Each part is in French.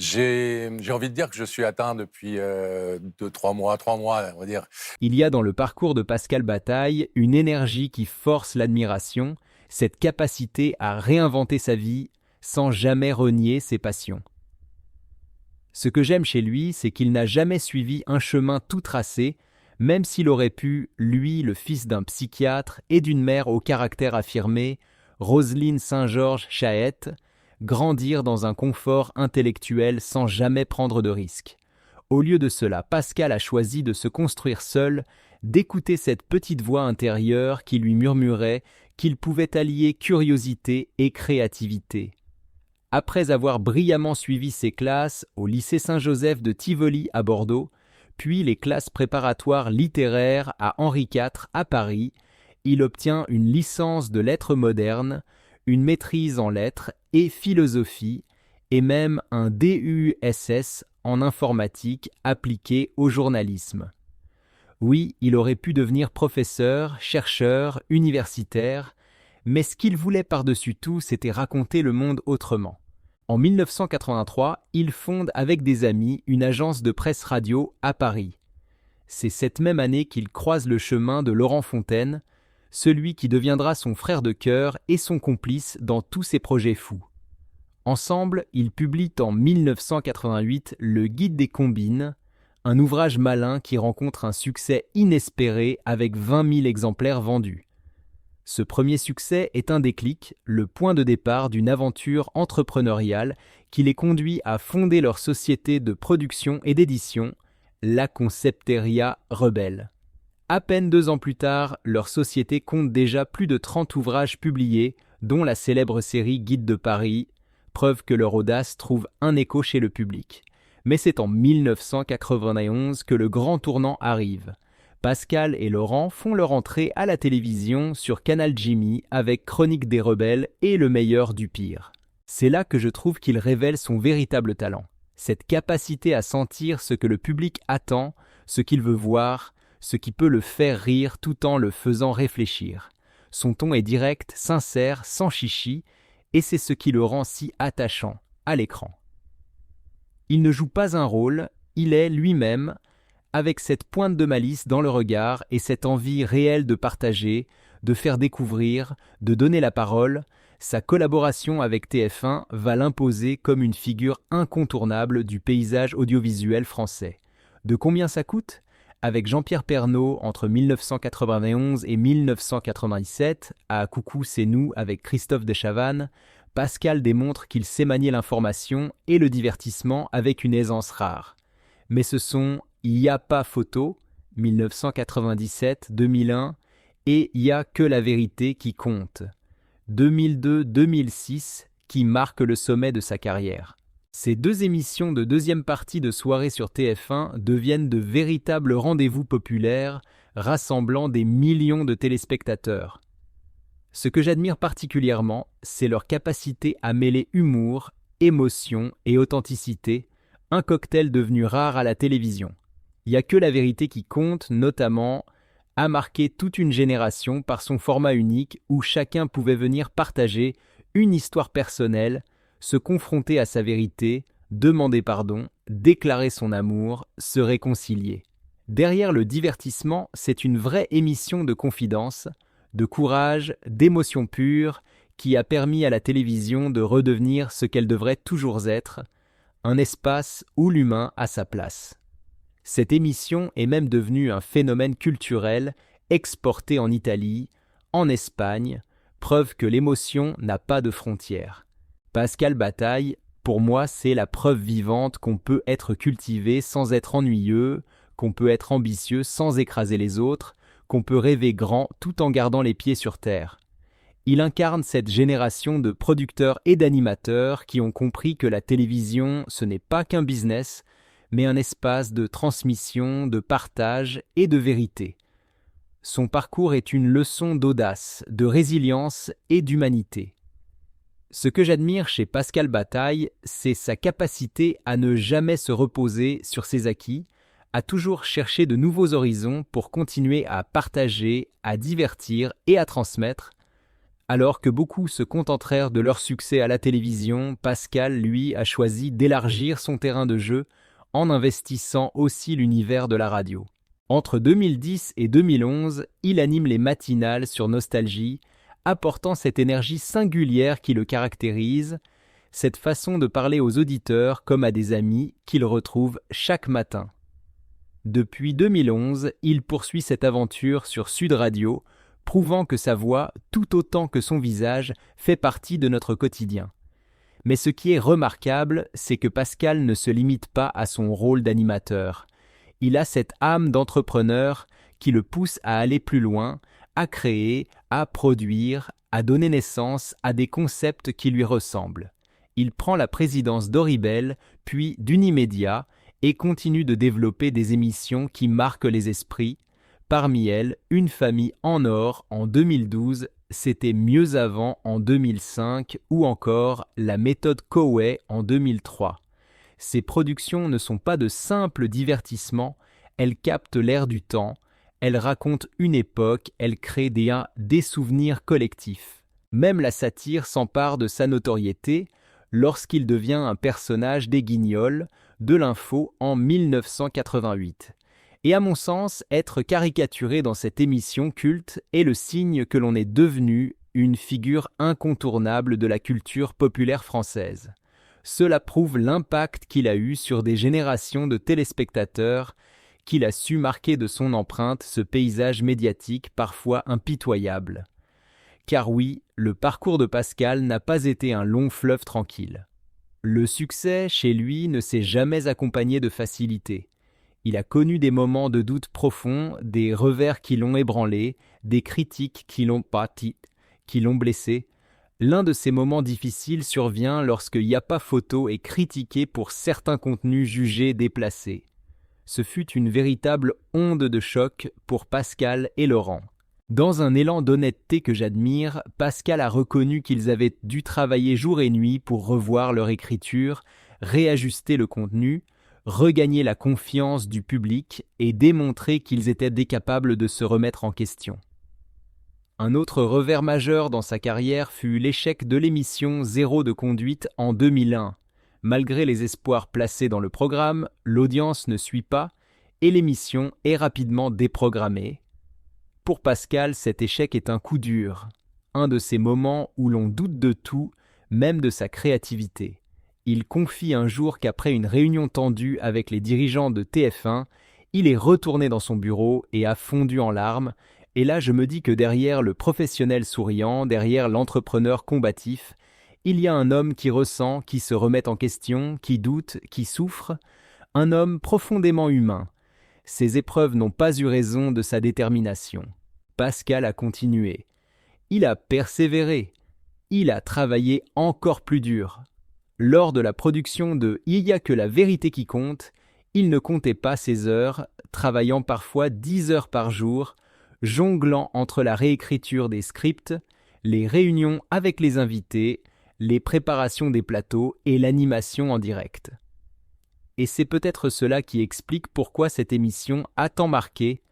J'ai envie de dire que je suis atteint depuis 3 mois, on va dire. Il y a dans le parcours de Pascal Bataille une énergie qui force l'admiration, cette capacité à réinventer sa vie sans jamais renier ses passions. Ce que j'aime chez lui, c'est qu'il n'a jamais suivi un chemin tout tracé, même s'il aurait pu, lui, le fils d'un psychiatre et d'une mère au caractère affirmé, Roselyne Saint-Georges Chaët, grandir dans un confort intellectuel sans jamais prendre de risques. Au lieu de cela, Pascal a choisi de se construire seul, d'écouter cette petite voix intérieure qui lui murmurait qu'il pouvait allier curiosité et créativité. Après avoir brillamment suivi ses classes au lycée Saint-Joseph de Tivoli à Bordeaux, puis les classes préparatoires littéraires à Henri IV à Paris, il obtient une licence de lettres modernes, une maîtrise en lettres et philosophie, et même un DUSS en informatique appliquée au journalisme. Oui, il aurait pu devenir professeur, chercheur, universitaire, mais ce qu'il voulait par-dessus tout, c'était raconter le monde autrement. En 1983, il fonde avec des amis une agence de presse radio à Paris. C'est cette même année qu'il croise le chemin de Laurent Fontaine, celui qui deviendra son frère de cœur et son complice dans tous ses projets fous. Ensemble, ils publient en 1988 Le Guide des combines, un ouvrage malin qui rencontre un succès inespéré avec 20 000 exemplaires vendus. Ce premier succès est un déclic, le point de départ d'une aventure entrepreneuriale qui les conduit à fonder leur société de production et d'édition, la Concepteria Rebelle. À peine 2 ans plus tard, leur société compte déjà plus de 30 ouvrages publiés, dont la célèbre série Guide de Paris, preuve que leur audace trouve un écho chez le public. Mais c'est en 1991 que le grand tournant arrive. Pascal et Laurent font leur entrée à la télévision sur Canal Jimmy avec Chronique des rebelles et Le meilleur du pire. C'est là que je trouve qu'il révèle son véritable talent, cette capacité à sentir ce que le public attend, ce qu'il veut voir, ce qui peut le faire rire tout en le faisant réfléchir. Son ton est direct, sincère, sans chichi, et c'est ce qui le rend si attachant à l'écran. Il ne joue pas un rôle, il est lui-même, avec cette pointe de malice dans le regard et cette envie réelle de partager, de faire découvrir, de donner la parole. Sa collaboration avec TF1 va l'imposer comme une figure incontournable du paysage audiovisuel français. De combien ça coûte ? Avec Jean-Pierre Pernaut entre 1991 et 1997, à Coucou c'est nous avec Christophe Dechavanne, Pascal démontre qu'il sait manier l'information et le divertissement avec une aisance rare. Mais ce sont Y a pas photo, 1997-2001, et Y a que la vérité qui compte, 2002-2006, qui marquent le sommet de sa carrière. Ces 2 émissions de deuxième partie de soirée sur TF1 deviennent de véritables rendez-vous populaires, rassemblant des millions de téléspectateurs. Ce que j'admire particulièrement, c'est leur capacité à mêler humour, émotion et authenticité, un cocktail devenu rare à la télévision. Il n'y a que la vérité qui compte, notamment, a marqué toute une génération par son format unique où chacun pouvait venir partager une histoire personnelle, se confronter à sa vérité, demander pardon, déclarer son amour, se réconcilier. Derrière le divertissement, c'est une vraie émission de confidence, de courage, d'émotion pure, qui a permis à la télévision de redevenir ce qu'elle devrait toujours être, un espace où l'humain a sa place. Cette émission est même devenue un phénomène culturel exporté en Italie, en Espagne, preuve que l'émotion n'a pas de frontières. Pascal Bataille, pour moi, c'est la preuve vivante qu'on peut être cultivé sans être ennuyeux, qu'on peut être ambitieux sans écraser les autres, qu'on peut rêver grand tout en gardant les pieds sur terre. Il incarne cette génération de producteurs et d'animateurs qui ont compris que la télévision, ce n'est pas qu'un business, mais un espace de transmission, de partage et de vérité. Son parcours est une leçon d'audace, de résilience et d'humanité. Ce que j'admire chez Pascal Bataille, c'est sa capacité à ne jamais se reposer sur ses acquis, à toujours chercher de nouveaux horizons pour continuer à partager, à divertir et à transmettre, Alors que beaucoup se contentèrent de leur succès à la télévision, Pascal, lui, a choisi d'élargir son terrain de jeu en investissant aussi l'univers de la radio. Entre 2010 et 2011, il anime les matinales sur Nostalgie, apportant cette énergie singulière qui le caractérise, cette façon de parler aux auditeurs comme à des amis qu'il retrouve chaque matin. Depuis 2011, il poursuit cette aventure sur Sud Radio, prouvant que sa voix, tout autant que son visage, fait partie de notre quotidien. Mais ce qui est remarquable, c'est que Pascal ne se limite pas à son rôle d'animateur. Il a cette âme d'entrepreneur qui le pousse à aller plus loin, à créer, à produire, à donner naissance à des concepts qui lui ressemblent. Il prend la présidence d'Oribel, puis d'Unimédia, et continue de développer des émissions qui marquent les esprits. Parmi elles, Une famille en or en 2012, C'était mieux avant en 2005 ou encore La méthode Coué en 2003. Ces productions ne sont pas de simples divertissements, elles captent l'air du temps, elles racontent une époque, elles créent des souvenirs collectifs. Même la satire s'empare de sa notoriété lorsqu'il devient un personnage des Guignols, de l'info en 1988. Et à mon sens, être caricaturé dans cette émission culte est le signe que l'on est devenu une figure incontournable de la culture populaire française. Cela prouve l'impact qu'il a eu sur des générations de téléspectateurs, qu'il a su marquer de son empreinte ce paysage médiatique parfois impitoyable. Car oui, le parcours de Pascal n'a pas été un long fleuve tranquille. Le succès, chez lui, ne s'est jamais accompagné de facilité. Il a connu des moments de doute profond, des revers qui l'ont ébranlé, des critiques qui l'ont bâti, qui l'ont blessé. L'un de ces moments difficiles survient lorsque Y'a pas photo est critiqué pour certains contenus jugés déplacés. Ce fut une véritable onde de choc pour Pascal et Laurent. Dans un élan d'honnêteté que j'admire, Pascal a reconnu qu'ils avaient dû travailler jour et nuit pour revoir leur écriture, réajuster le contenu, regagner la confiance du public et démontrer qu'ils étaient capables de se remettre en question. Un autre revers majeur dans sa carrière fut l'échec de l'émission Zéro de conduite en 2001. Malgré les espoirs placés dans le programme, l'audience ne suit pas et l'émission est rapidement déprogrammée. Pour Pascal, cet échec est un coup dur, un de ces moments où l'on doute de tout, même de sa créativité. Il confie un jour qu'après une réunion tendue avec les dirigeants de TF1, il est retourné dans son bureau et a fondu en larmes. Et là, je me dis que derrière le professionnel souriant, derrière l'entrepreneur combatif, il y a un homme qui ressent, qui se remet en question, qui doute, qui souffre, un homme profondément humain. Ces épreuves n'ont pas eu raison de sa détermination. Pascal a continué. Il a persévéré. Il a travaillé encore plus dur. Lors de la production de Il y a que la vérité qui compte, il ne comptait pas ses heures, travaillant parfois 10 heures par jour, jonglant entre la réécriture des scripts, les réunions avec les invités, les préparations des plateaux et l'animation en direct. Et c'est peut-être cela qui explique pourquoi cette émission a tant marqué.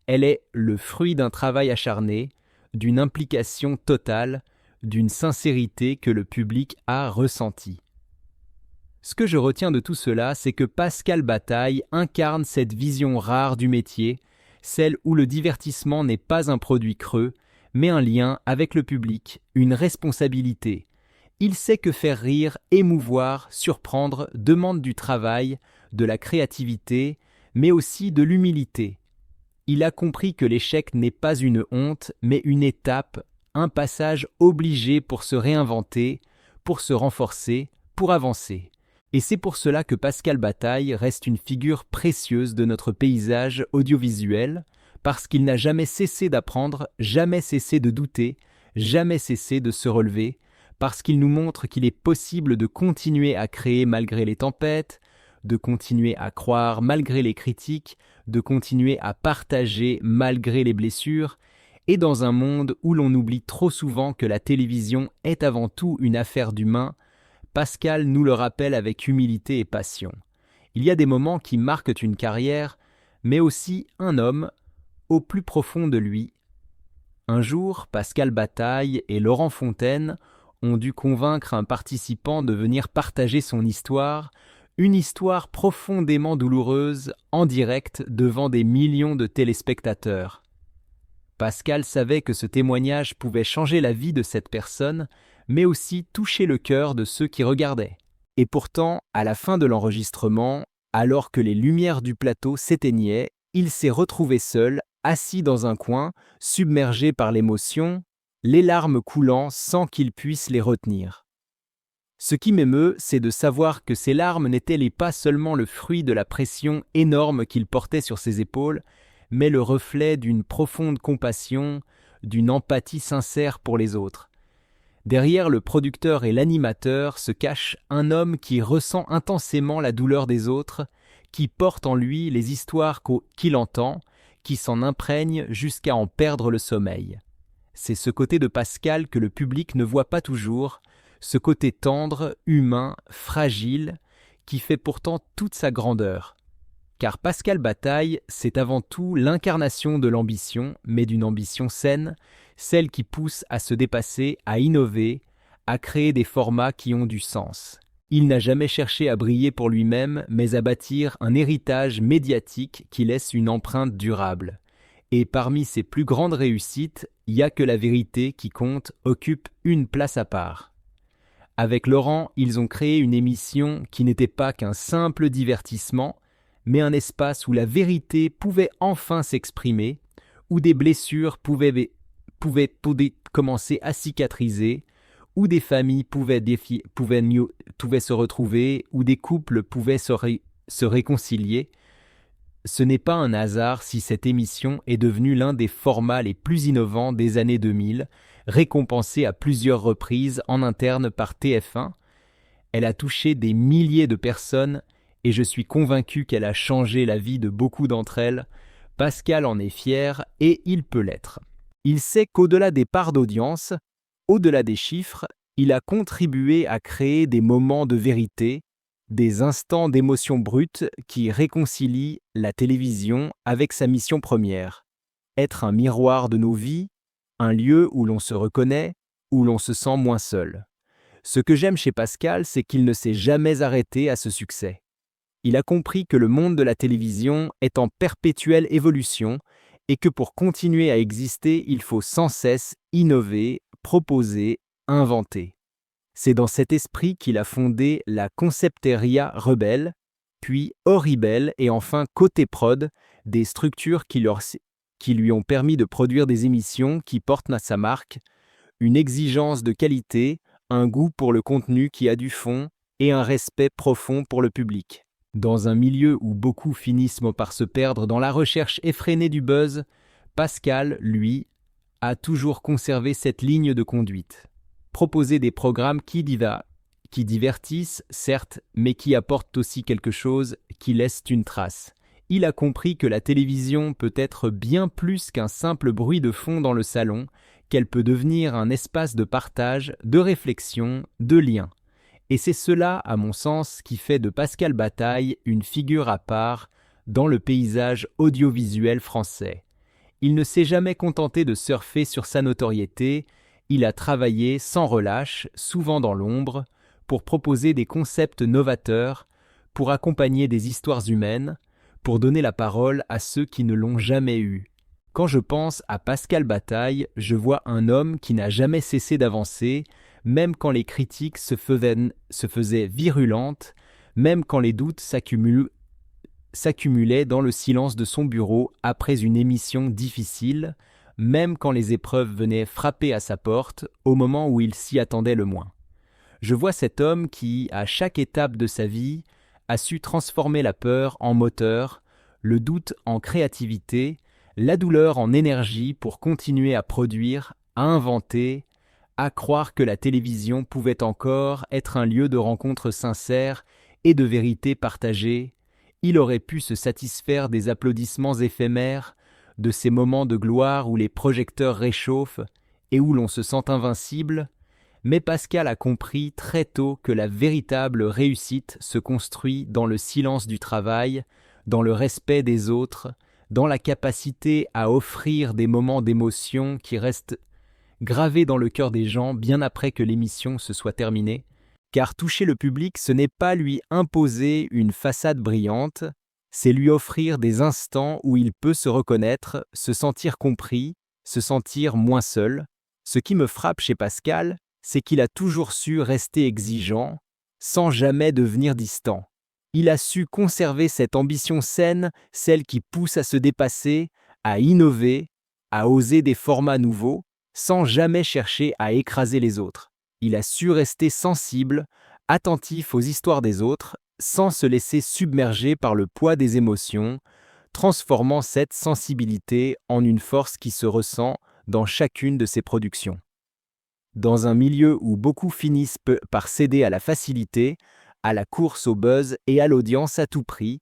Elle est le fruit d'un travail acharné, d'une implication totale, d'une sincérité que le public a ressentie. Ce que je retiens de tout cela, c'est que Pascal Bataille incarne cette vision rare du métier, celle où le divertissement n'est pas un produit creux, mais un lien avec le public, une responsabilité. Il sait que faire rire, émouvoir, surprendre demande du travail, de la créativité, mais aussi de l'humilité. Il a compris que l'échec n'est pas une honte, mais une étape, un passage obligé pour se réinventer, pour se renforcer, pour avancer. Et c'est pour cela que Pascal Bataille reste une figure précieuse de notre paysage audiovisuel, parce qu'il n'a jamais cessé d'apprendre, jamais cessé de douter, jamais cessé de se relever, parce qu'il nous montre qu'il est possible de continuer à créer malgré les tempêtes, de continuer à croire malgré les critiques, de continuer à partager malgré les blessures, et dans un monde où l'on oublie trop souvent que la télévision est avant tout une affaire d'humains, Pascal nous le rappelle avec humilité et passion. Il y a des moments qui marquent une carrière, mais aussi un homme, au plus profond de lui, Un jour, Pascal Bataille et Laurent Fontaine ont dû convaincre un participant de venir partager son histoire, une histoire profondément douloureuse, en direct devant des millions de téléspectateurs. Pascal savait que ce témoignage pouvait changer la vie de cette personne, mais aussi toucher le cœur de ceux qui regardaient. Et pourtant, à la fin de l'enregistrement, alors que les lumières du plateau s'éteignaient, il s'est retrouvé seul, assis dans un coin, submergé par l'émotion, les larmes coulant sans qu'il puisse les retenir. Ce qui m'émeut, c'est de savoir que ces larmes n'étaient pas seulement le fruit de la pression énorme qu'il portait sur ses épaules, mais le reflet d'une profonde compassion, d'une empathie sincère pour les autres. Derrière le producteur et l'animateur se cache un homme qui ressent intensément la douleur des autres, qui porte en lui les histoires qu'il entend, qui s'en imprègne jusqu'à en perdre le sommeil. C'est ce côté de Pascal que le public ne voit pas toujours, ce côté tendre, humain, fragile, qui fait pourtant toute sa grandeur. Car Pascal Bataille, c'est avant tout l'incarnation de l'ambition, mais d'une ambition saine, celle qui pousse à se dépasser, à innover, à créer des formats qui ont du sens. Il n'a jamais cherché à briller pour lui-même, mais à bâtir un héritage médiatique qui laisse une empreinte durable. Et parmi ses plus grandes réussites, il n'y a que la vérité qui compte occupe une place à part. Avec Laurent, ils ont créé une émission qui n'était pas qu'un simple divertissement, mais un espace où la vérité pouvait enfin s'exprimer, où des blessures pouvaient commencer à cicatriser, où des familles pouvaient se retrouver, où des couples pouvaient se réconcilier. Ce n'est pas un hasard si cette émission est devenue l'un des formats les plus innovants des années 2000, récompensé à plusieurs reprises en interne par TF1. Elle a touché des milliers de personnes et je suis convaincu qu'elle a changé la vie de beaucoup d'entre elles. Pascal en est fier et il peut l'être. Il sait qu'au-delà des parts d'audience, au-delà des chiffres, il a contribué à créer des moments de vérité, des instants d'émotion brute qui réconcilient la télévision avec sa mission première. Être un miroir de nos vies, un lieu où l'on se reconnaît, où l'on se sent moins seul. Ce que j'aime chez Pascal, c'est qu'il ne s'est jamais arrêté à ce succès. Il a compris que le monde de la télévision est en perpétuelle évolution et que pour continuer à exister, il faut sans cesse innover, proposer, inventer. C'est dans cet esprit qu'il a fondé la Concepteria Rebelle, puis Horribel et enfin Côté Prod, des structures qui lui ont permis de produire des émissions qui portent sa marque, une exigence de qualité, un goût pour le contenu qui a du fond et un respect profond pour le public. Dans un milieu où beaucoup finissent par se perdre dans la recherche effrénée du buzz, Pascal, lui, a toujours conservé cette ligne de conduite. Proposer des programmes qui divertissent, certes, mais qui apportent aussi quelque chose, qui laissent une trace. Il a compris que la télévision peut être bien plus qu'un simple bruit de fond dans le salon, qu'elle peut devenir un espace de partage, de réflexion, de lien. Et c'est cela, à mon sens, qui fait de Pascal Bataille une figure à part dans le paysage audiovisuel français. Il ne s'est jamais contenté de surfer sur sa notoriété, il a travaillé sans relâche, souvent dans l'ombre, pour proposer des concepts novateurs, pour accompagner des histoires humaines, pour donner la parole à ceux qui ne l'ont jamais eue. Quand je pense à Pascal Bataille, je vois un homme qui n'a jamais cessé d'avancer, même quand les critiques se faisaient virulentes, même quand les doutes s'accumulaient dans le silence de son bureau après une émission difficile, même quand les épreuves venaient frapper à sa porte au moment où il s'y attendait le moins. Je vois cet homme qui, à chaque étape de sa vie, a su transformer la peur en moteur, le doute en créativité, la douleur en énergie pour continuer à produire, à inventer, à croire que la télévision pouvait encore être un lieu de rencontre sincère et de vérité partagée. Il aurait pu se satisfaire des applaudissements éphémères, de ces moments de gloire où les projecteurs réchauffent et où l'on se sent invincible, mais Pascal a compris très tôt que la véritable réussite se construit dans le silence du travail, dans le respect des autres, dans la capacité à offrir des moments d'émotion qui restent gravés dans le cœur des gens bien après que l'émission se soit terminée. Car toucher le public, ce n'est pas lui imposer une façade brillante, c'est lui offrir des instants où il peut se reconnaître, se sentir compris, se sentir moins seul. Ce qui me frappe chez Pascal, c'est qu'il a toujours su rester exigeant, sans jamais devenir distant. Il a su conserver cette ambition saine, celle qui pousse à se dépasser, à innover, à oser des formats nouveaux, sans jamais chercher à écraser les autres. Il a su rester sensible, attentif aux histoires des autres, sans se laisser submerger par le poids des émotions, transformant cette sensibilité en une force qui se ressent dans chacune de ses productions. Dans un milieu où beaucoup finissent par céder à la facilité, à la course au buzz et à l'audience à tout prix,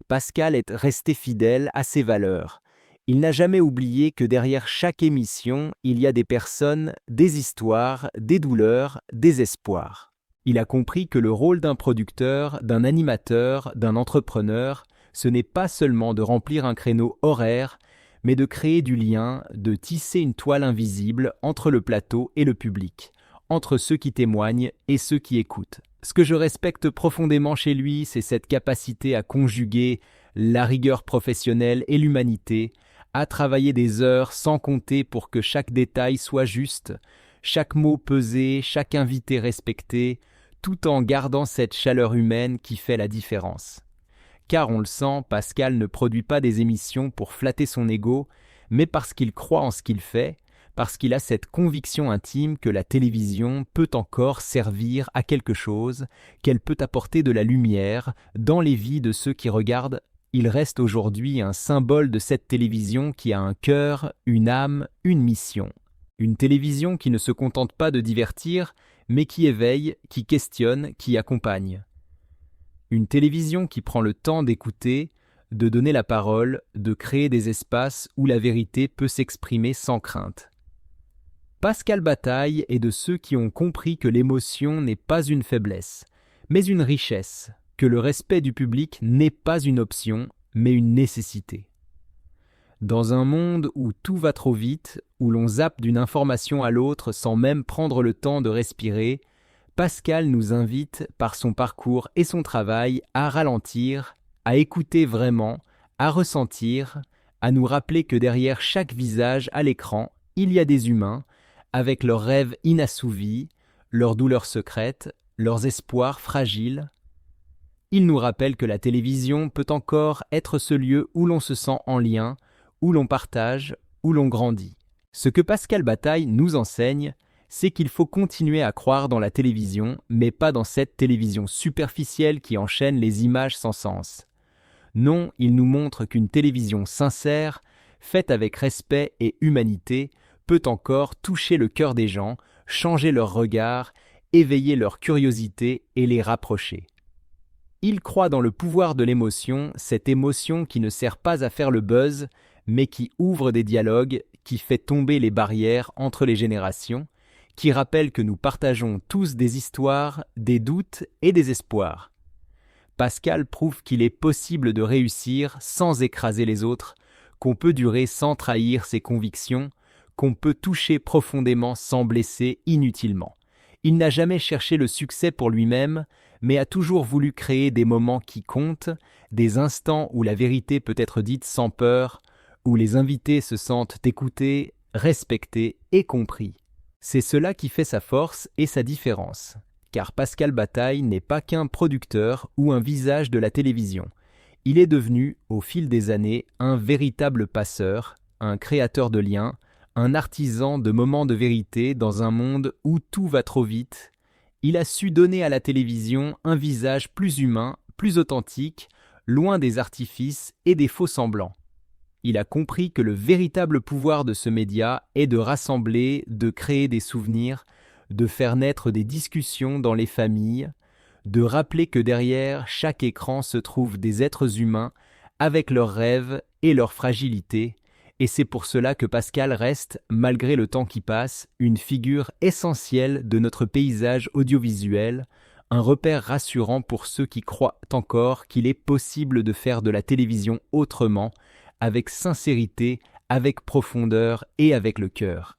Pascal est resté fidèle à ses valeurs. Il n'a jamais oublié que derrière chaque émission, il y a des personnes, des histoires, des douleurs, des espoirs. Il a compris que le rôle d'un producteur, d'un animateur, d'un entrepreneur, ce n'est pas seulement de remplir un créneau horaire, mais de créer du lien, de tisser une toile invisible entre le plateau et le public, entre ceux qui témoignent et ceux qui écoutent. Ce que je respecte profondément chez lui, c'est cette capacité à conjuguer la rigueur professionnelle et l'humanité, à travailler des heures sans compter pour que chaque détail soit juste, chaque mot pesé, chaque invité respecté, tout en gardant cette chaleur humaine qui fait la différence. Car on le sent, Pascal ne produit pas des émissions pour flatter son ego, mais parce qu'il croit en ce qu'il fait, parce qu'il a cette conviction intime que la télévision peut encore servir à quelque chose, qu'elle peut apporter de la lumière dans les vies de ceux qui regardent. Il reste aujourd'hui un symbole de cette télévision qui a un cœur, une âme, une mission. Une télévision qui ne se contente pas de divertir, mais qui éveille, qui questionne, qui accompagne. Une télévision qui prend le temps d'écouter, de donner la parole, de créer des espaces où la vérité peut s'exprimer sans crainte. Pascal Bataille est de ceux qui ont compris que l'émotion n'est pas une faiblesse, mais une richesse, que le respect du public n'est pas une option, mais une nécessité. Dans un monde où tout va trop vite, où l'on zappe d'une information à l'autre sans même prendre le temps de respirer, Pascal nous invite, par son parcours et son travail, à ralentir, à écouter vraiment, à ressentir, à nous rappeler que derrière chaque visage à l'écran, il y a des humains, avec leurs rêves inassouvis, leurs douleurs secrètes, leurs espoirs fragiles. Il nous rappelle que la télévision peut encore être ce lieu où l'on se sent en lien, où l'on partage, où l'on grandit. Ce que Pascal Bataille nous enseigne, c'est qu'il faut continuer à croire dans la télévision, mais pas dans cette télévision superficielle qui enchaîne les images sans sens. Non, il nous montre qu'une télévision sincère, faite avec respect et humanité, peut encore toucher le cœur des gens, changer leur regard, éveiller leur curiosité et les rapprocher. Il croit dans le pouvoir de l'émotion, cette émotion qui ne sert pas à faire le buzz, mais qui ouvre des dialogues, qui fait tomber les barrières entre les générations, qui rappelle que nous partageons tous des histoires, des doutes et des espoirs. Pascal prouve qu'il est possible de réussir sans écraser les autres, qu'on peut durer sans trahir ses convictions, qu'on peut toucher profondément sans blesser inutilement. Il n'a jamais cherché le succès pour lui-même, mais a toujours voulu créer des moments qui comptent, des instants où la vérité peut être dite sans peur, où les invités se sentent écoutés, respectés et compris. C'est cela qui fait sa force et sa différence, car Pascal Bataille n'est pas qu'un producteur ou un visage de la télévision. Il est devenu, au fil des années, un véritable passeur, un créateur de liens, un artisan de moments de vérité dans un monde où tout va trop vite. Il a su donner à la télévision un visage plus humain, plus authentique, loin des artifices et des faux semblants. Il a compris que le véritable pouvoir de ce média est de rassembler, de créer des souvenirs, de faire naître des discussions dans les familles, de rappeler que derrière chaque écran se trouvent des êtres humains avec leurs rêves et leurs fragilités, et c'est pour cela que Pascal reste, malgré le temps qui passe, une figure essentielle de notre paysage audiovisuel, un repère rassurant pour ceux qui croient encore qu'il est possible de faire de la télévision autrement, avec sincérité, avec profondeur et avec le cœur.